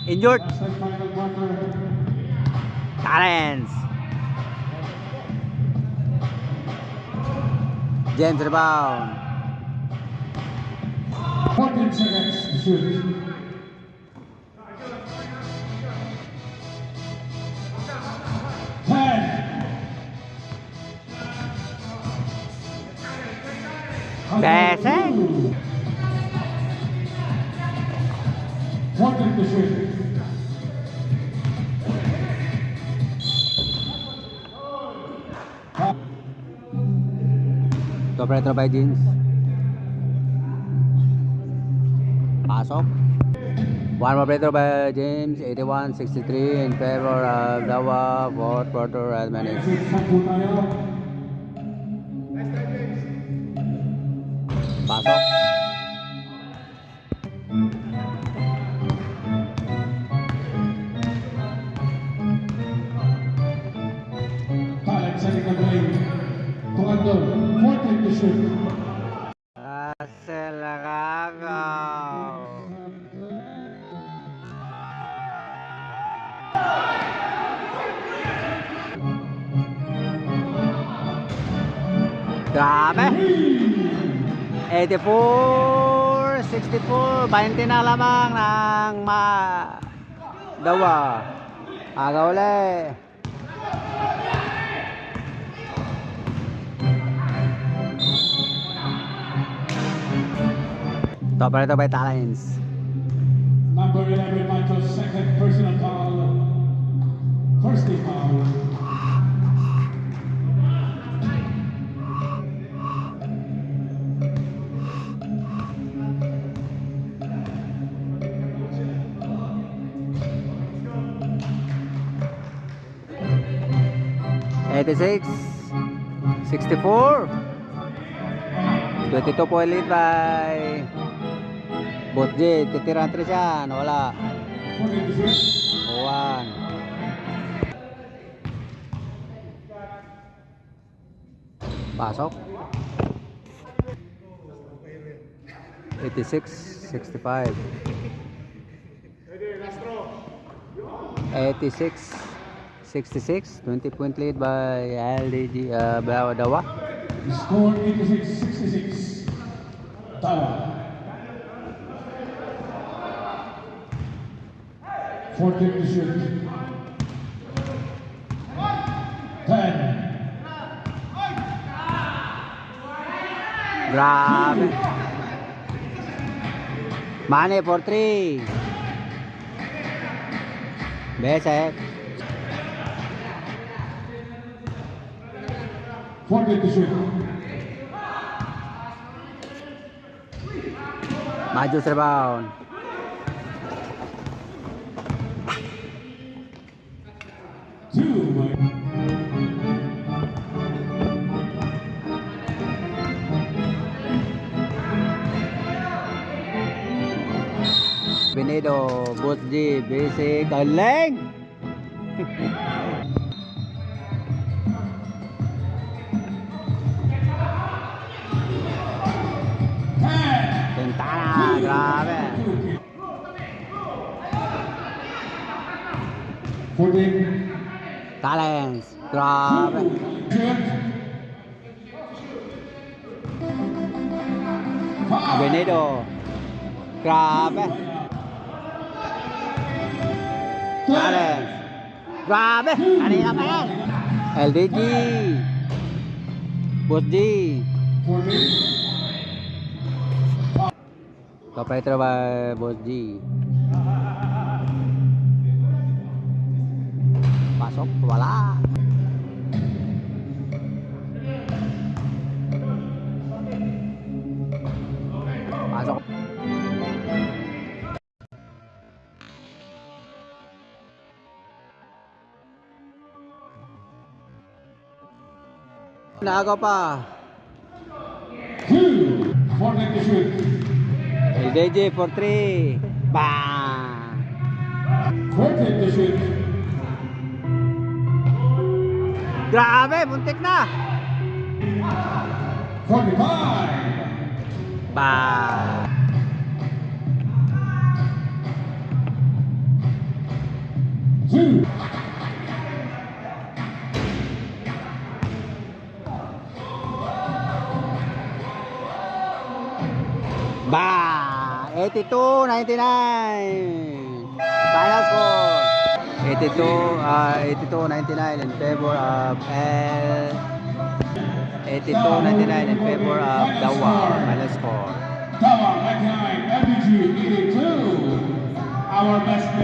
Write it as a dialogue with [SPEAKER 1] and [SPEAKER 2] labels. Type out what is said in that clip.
[SPEAKER 1] Injured. Clarence. James rebound.
[SPEAKER 2] 14 seconds to shoot.
[SPEAKER 1] Passing.
[SPEAKER 2] 14 to shoot.
[SPEAKER 1] Operator by Jeans. Pasok. One operator by James, 81-63 in favor of Dawa. Fourth quarter as managed. Pasok.
[SPEAKER 2] Talent setting the blade. Toronto, 14 to shoot.
[SPEAKER 1] Aselakakaw. Grabe. 84-64. 20 na lamang ng Dawa. Aga uli. Top rito by Talents.
[SPEAKER 2] Number 11, Michael's second personal foul. First team foul.
[SPEAKER 1] Eighty-six, 64. 22 point lead by Botje. Titira 3 yan. Wala.
[SPEAKER 2] 14 to shoot.
[SPEAKER 1] 1. Pasok. 86-65. 86-66. 20 point lead by LDG Dawa.
[SPEAKER 2] Score 86-66. Dawa. 14 to shoot. 10.
[SPEAKER 1] Grabe. Mane for 3. Besek.
[SPEAKER 2] 14 to shoot.
[SPEAKER 1] Majus rebound. Pinedo, Botje, Besek, galing! Quintana, grabe.
[SPEAKER 2] 14.
[SPEAKER 1] Talents, grabe. Pinedo, grabe. Talents, grabe. Kanina pa yan. LDG, Botje.
[SPEAKER 2] 14.
[SPEAKER 1] Operator by Botje. Pasok, wala. Pasok. Naagaw pa.
[SPEAKER 2] 2. 14 to shoot.
[SPEAKER 1] LDG for 3. Bang!
[SPEAKER 2] 14 to shoot.
[SPEAKER 1] Grabe, buntik na.
[SPEAKER 2] 45.
[SPEAKER 1] Bang!
[SPEAKER 2] 2.
[SPEAKER 1] Ba! 82-99. Final score. 82-99 in favor of L. 82-99 in favor of Dawa. Final score.
[SPEAKER 2] Dawa 99, LPG 82. Our best